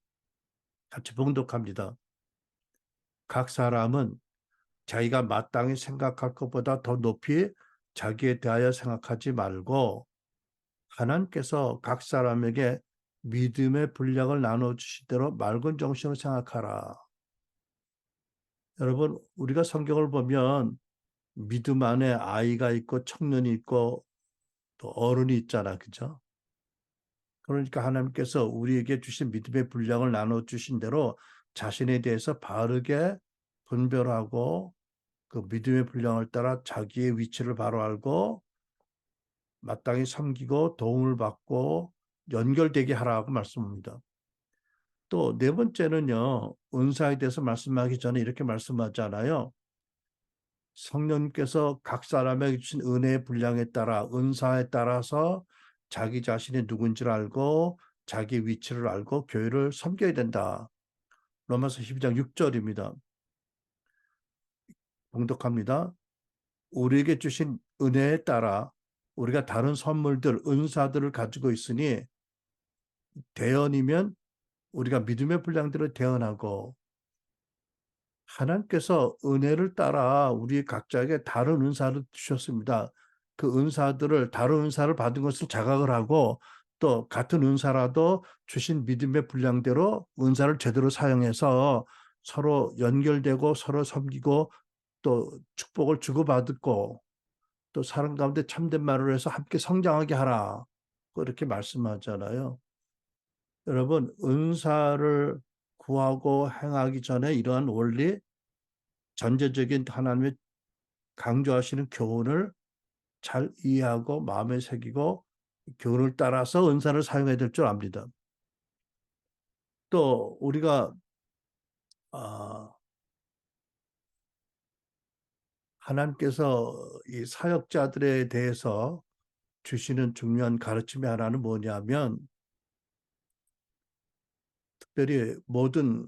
같이 봉독합니다. 각 사람은 자기가 마땅히 생각할 것보다 더 높이 자기에 대하여 생각하지 말고 하나님께서 각 사람에게 믿음의 분량을 나눠주신 대로 맑은 정신으로 생각하라. 여러분, 우리가 성경을 보면 믿음 안에 아이가 있고 청년이 있고 또 어른이 있잖아. 그죠? 그러니까 하나님께서 우리에게 주신 믿음의 분량을 나눠주신 대로 자신에 대해서 바르게 분별하고 그 믿음의 분량을 따라 자기의 위치를 바로 알고 마땅히 섬기고 도움을 받고 연결되게 하라고 말씀합니다. 또 네 번째는요, 은사에 대해서 말씀하기 전에 이렇게 말씀하잖아요. 성령님께서 각 사람에게 주신 은혜의 분량에 따라 은사에 따라서 자기 자신이 누군지를 알고 자기 위치를 알고 교회를 섬겨야 된다. 로마서 12장 6절입니다. 봉독합니다. 우리에게 주신 은혜에 따라 우리가 다른 선물들, 은사들을 가지고 있으니 대언이면 우리가 믿음의 분량대로 대언하고 하나님께서 은혜를 따라 우리 각자에게 다른 은사를 주셨습니다. 그 은사들을 다른 은사를 받은 것을 자각을 하고 또 같은 은사라도 주신 믿음의 분량대로 은사를 제대로 사용해서 서로 연결되고 서로 섬기고 또 축복을 주고받고 또 사람 가운데 참된 말을 해서 함께 성장하게 하라. 그렇게 말씀하잖아요. 여러분, 은사를 구하고 행하기 전에 이러한 원리, 전제적인 하나님의 강조하시는 교훈을 잘 이해하고 마음에 새기고 교훈을 따라서 은사를 사용해야 될 줄 압니다. 또 우리가 하나님께서 이 사역자들에 대해서 주시는 중요한 가르침의 하나는 뭐냐면 특별히 모든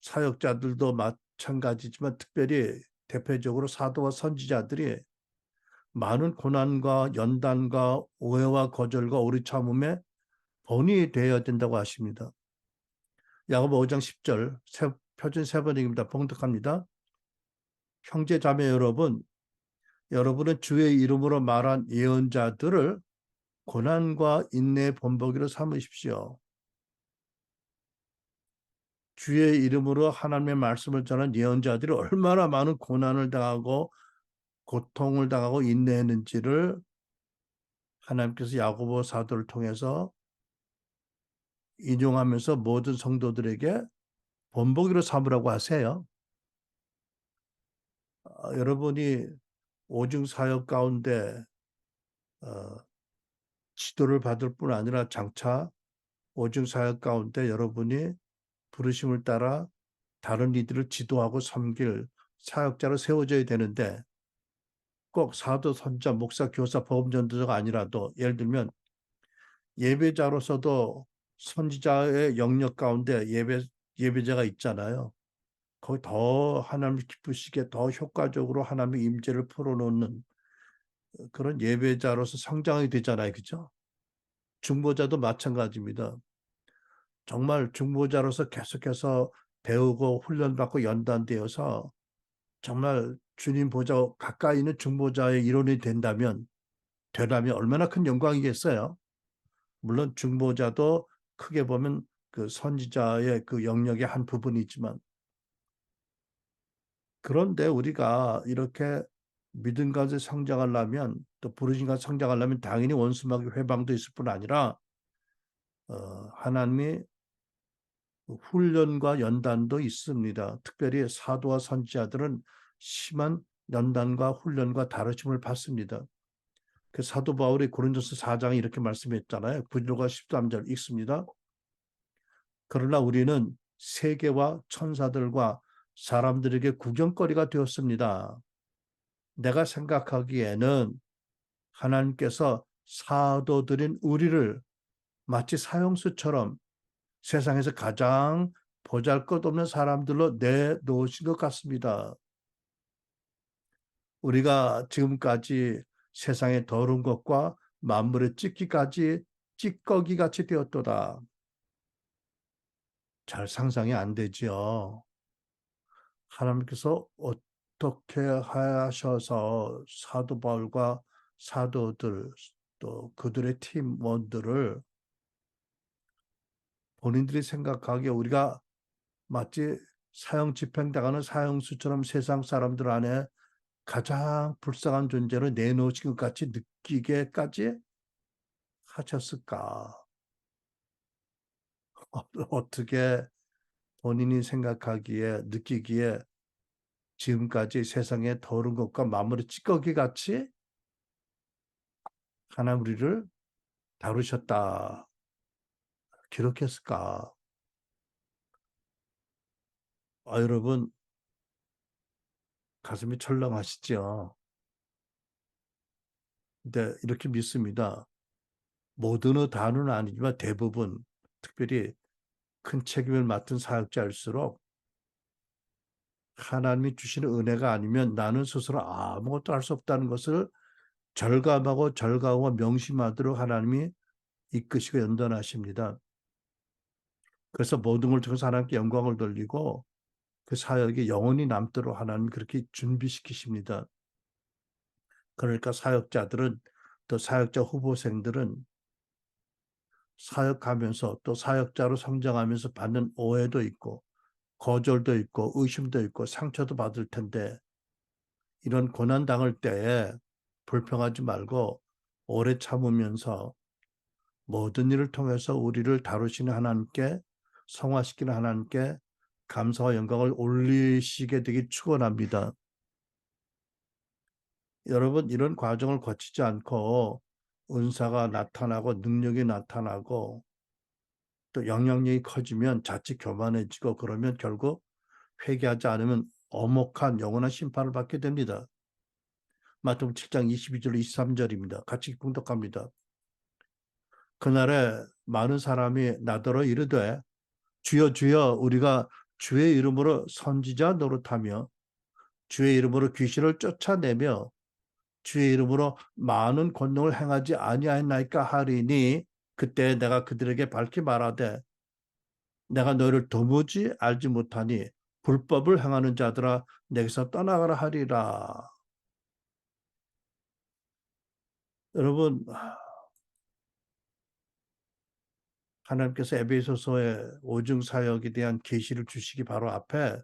사역자들도 마찬가지지만 특별히 대표적으로 사도와 선지자들이 많은 고난과 연단과 오해와 거절과 오리 참음에 본이 되어야 된다고 하십니다. 야고보 5장 10절 표준 세 번역입니다. 봉독합니다. 형제 자매 여러분, 여러분은 주의 이름으로 말한 예언자들을 고난과 인내의 본보기로 삼으십시오. 주의 이름으로 하나님의 말씀을 전한 예언자들이 얼마나 많은 고난을 당하고 고통을 당하고 인내했는지를 하나님께서 야고보 사도를 통해서 인용하면서 모든 성도들에게 본보기로 삼으라고 하세요. 여러분이 오중 사역 가운데 지도를 받을 뿐 아니라 장차 오중 사역 가운데 여러분이 부르심을 따라 다른 이들을 지도하고 섬길 사역자로 세워져야 되는데 꼭 사도, 선자, 목사, 교사, 복음전도자가 아니라도 예를 들면 예배자로서도 선지자의 영역 가운데 예배자가 있잖아요. 거기 더 하나님을 기쁘시게 더 효과적으로 하나님의 임재를 풀어놓는 그런 예배자로서 성장이 되잖아요. 그죠? 중보자도 마찬가지입니다. 정말 중보자로서 계속해서 배우고 훈련받고 연단되어서 정말 주님 보좌 가까이 있는 중보자의 일원이 되라면 얼마나 큰 영광이겠어요. 물론 중보자도 크게 보면 그 선지자의 그 영역의 한 부분이지만 그런데 우리가 이렇게 믿음 가운데 성장하려면 또 부르심 가운데 성장하려면 당연히 원수마귀 회방도 있을 뿐 아니라 하나님이 훈련과 연단도 있습니다. 특별히 사도와 선지자들은 심한 연단과 훈련과 다루심을 받습니다. 그 사도 바울이 고린도서 4장에 이렇게 말씀했잖아요. 9절과 13절 읽습니다. 그러나 우리는 세계와 천사들과 사람들에게 구경거리가 되었습니다. 내가 생각하기에는 하나님께서 사도들인 우리를 마치 사형수처럼 세상에서 가장 보잘것없는 사람들로 내놓으신 것 같습니다. 우리가 지금까지 세상의 더러운 것과 만물의 찌꺼기같이 되었도다. 잘 상상이 안 되지요. 하나님께서 어떻게 하셔서 사도 바울과 사도들 또 그들의 팀원들을 본인들이 생각하기에 우리가 마치 사형 집행당하는 사형수처럼 세상 사람들 안에 가장 불쌍한 존재로 내놓으신 것 같이 느끼게까지 하셨을까? 어떻게 본인이 생각하기에 느끼기에 지금까지 세상의 더러운 것과 만물의 찌꺼기 같이 하나님 우리를 다루셨다. 기록했을까? 여러분 가슴이 철렁하시죠? 근데 이렇게 믿습니다. 모든 다는 아니지만 대부분 특별히 큰 책임을 맡은 사역자일수록 하나님이 주시는 은혜가 아니면 나는 스스로 아무것도 할 수 없다는 것을 절감하고 명심하도록 하나님이 이끄시고 연단하십니다. 그래서 모든 걸 통해서 하나님께 영광을 돌리고 그 사역이 영원히 남도록 하나님 그렇게 준비시키십니다. 그러니까 사역자들은 또 사역자 후보생들은 사역하면서 또 사역자로 성장하면서 받는 오해도 있고 거절도 있고 의심도 있고 상처도 받을 텐데 이런 고난 당할 때에 불평하지 말고 오래 참으면서 모든 일을 통해서 우리를 다루시는 하나님께 성화시키는 하나님께 감사와 영광을 올리시게 되기 축원합니다. 여러분 이런 과정을 거치지 않고 은사가 나타나고 능력이 나타나고 또 영향력이 커지면 자칫 교만해지고 그러면 결국 회개하지 않으면 엄혹한 영원한 심판을 받게 됩니다. 마태복음 7장 22절 23절입니다. 같이 봉독합니다. 그날에 많은 사람이 나더러 이르되 주여 주여 우리가 주의 이름으로 선지자 노릇하며 주의 이름으로 귀신을 쫓아내며 주의 이름으로 많은 권능을 행하지 아니하였나이까 하리니 그때 내가 그들에게 밝히 말하되 내가 너희를 도무지 알지 못하니 불법을 행하는 자들아 내게서 떠나가라 하리라. 여러분 하나님께서 에베소서의 오중 사역에 대한 계시를 주시기 바로 앞에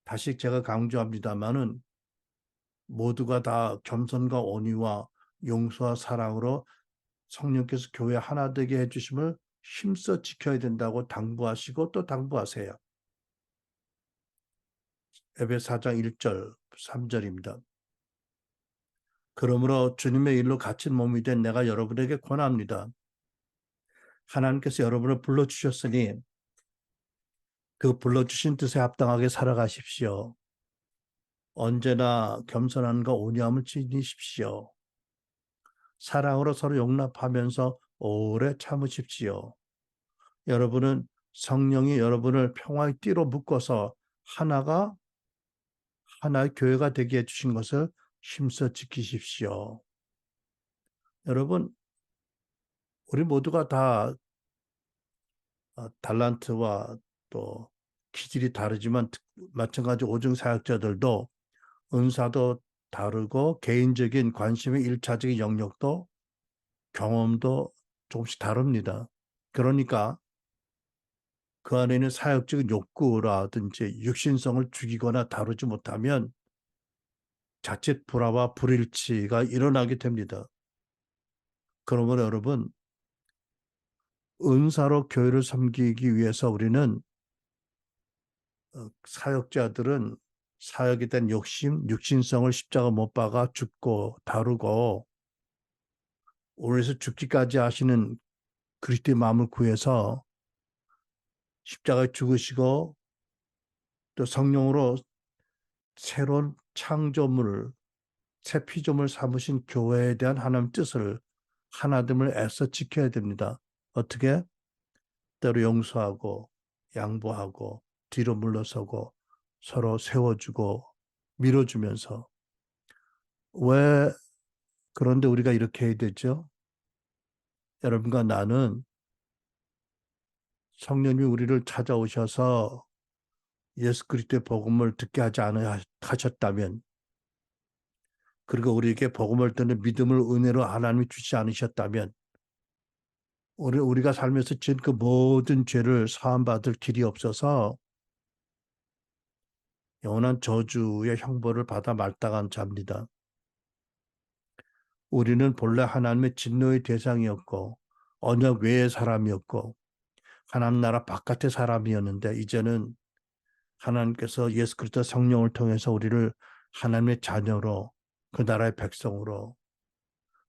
다시 제가 강조합니다마는 모두가 다 겸손과 온유와 용서와 사랑으로 성령께서 교회 하나 되게 해주심을 힘써 지켜야 된다고 당부하시고 또 당부하세요. 에베소 4장 1절 3절입니다. 그러므로 주님의 일로 갇힌 몸이 된 내가 여러분에게 권합니다. 하나님께서 여러분을 불러주셨으니 그 불러주신 뜻에 합당하게 살아가십시오. 언제나 겸손함과 온유함을 지니십시오. 사랑으로 서로 용납하면서 오래 참으십시오. 여러분은 성령이 여러분을 평화의 띠로 묶어서 하나의 교회가 되게 해주신 것을 힘써 지키십시오. 여러분, 우리 모두가 다 달란트와 또 기질이 다르지만 마찬가지 오중 사역자들도 은사도 다르고 개인적인 관심의 일차적인 영역도 경험도 조금씩 다릅니다. 그러니까 그 안에 있는 사역적인 욕구라든지 육신성을 죽이거나 다루지 못하면 자칫 불화와 불일치가 일어나게 됩니다. 그러므로 여러분 은사로 교회를 섬기기 위해서 우리는 사역자들은 사역에 대한 욕심, 육신성을 십자가 못 박아 죽고 다루고 오늘에서 죽기까지 하시는 그리스도의 마음을 구해서 십자가에 죽으시고 또 성령으로 새로운 창조물을 새 피조물 삼으신 교회에 대한 하나님의 뜻을 하나됨을 애써 지켜야 됩니다. 어떻게? 때로 용서하고 양보하고 뒤로 물러서고 서로 세워주고 밀어주면서. 왜 그런데 우리가 이렇게 해야 되죠? 여러분과 나는 성령님이 우리를 찾아오셔서 예수 그리스도의 복음을 듣게 하지 않으 하셨다면, 그리고 우리에게 복음을 듣는 믿음을 은혜로 하나님이 주지 않으셨다면 우리가 살면서 지은 그 모든 죄를 사함받을 길이 없어서 영원한 저주의 형벌을 받아 말다간 자입니다. 우리는 본래 하나님의 진노의 대상이었고 언약 외의 사람이었고 하나님 나라 바깥의 사람이었는데, 이제는 하나님께서 예수 그리스도 성령을 통해서 우리를 하나님의 자녀로, 그 나라의 백성으로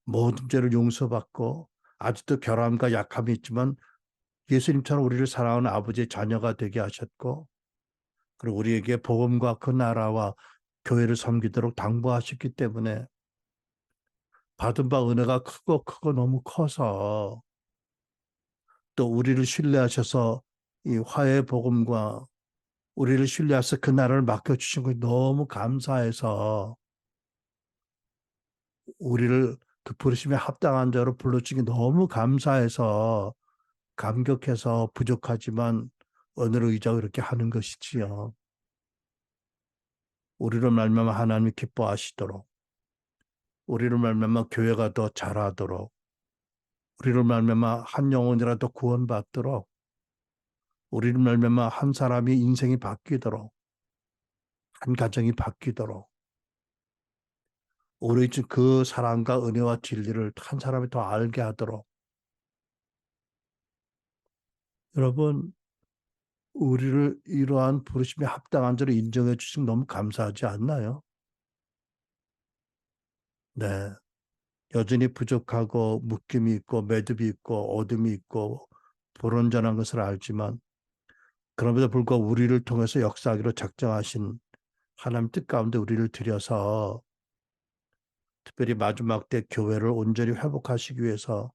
모든 죄를 용서받고 아직도 결함과 약함이 있지만 예수님처럼 우리를 사랑하는 아버지의 자녀가 되게 하셨고, 그리고 우리에게 복음과 그 나라와 교회를 섬기도록 당부하셨기 때문에 받은 바 은혜가 크고 크고 너무 커서, 또 우리를 신뢰하셔서 이 화해의 복음과 우리를 신뢰해서 그 나라를 맡겨주신 것이 너무 감사해서 우리를 그 부르심에 합당한 자로 불러주신 게 너무 감사해서 감격해서 부족하지만 언어를 의지하고 이렇게 하는 것이지요. 우리를 말미암아 하나님이 기뻐하시도록, 우리를 말미암아 교회가 더 잘하도록, 우리를 말미암아 한 영혼이라도 구원받도록, 우리를 말미암아 한 사람이 인생이 바뀌도록, 한 가정이 바뀌도록, 우리 그 사랑과 은혜와 진리를 한 사람이 더 알게 하도록. 여러분, 우리를 이러한 부르심에 합당한 자로 인정해 주시면 너무 감사하지 않나요? 네. 여전히 부족하고 묶임이 있고 매듭이 있고 어둠이 있고 불완전한 것을 알지만, 그럼에도 불구하고 우리를 통해서 역사하기로 작정하신 하나님 뜻 가운데 우리를 들여서 특별히 마지막 때 교회를 온전히 회복하시기 위해서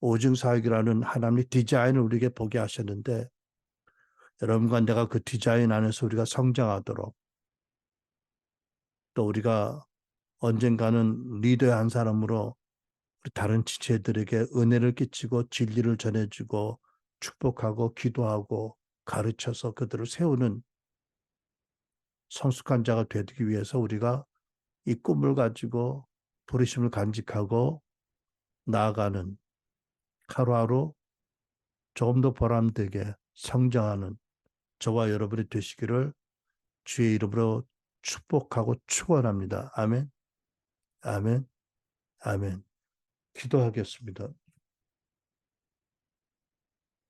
오증사역이라는 하나님의 디자인을 우리에게 보게 하셨는데, 여러분과 내가 그 디자인 안에서 우리가 성장하도록, 또 우리가 언젠가는 리더의 한 사람으로 다른 지체들에게 은혜를 끼치고 진리를 전해주고 축복하고 기도하고 가르쳐서 그들을 세우는 성숙한 자가 되기 위해서 우리가 이 꿈을 가지고 부르심을 간직하고 나아가는, 하루하루 조금 더 보람되게 성장하는 저와 여러분이 되시기를 주의 이름으로 축복하고 축원합니다. 아멘, 아멘, 아멘. 기도하겠습니다.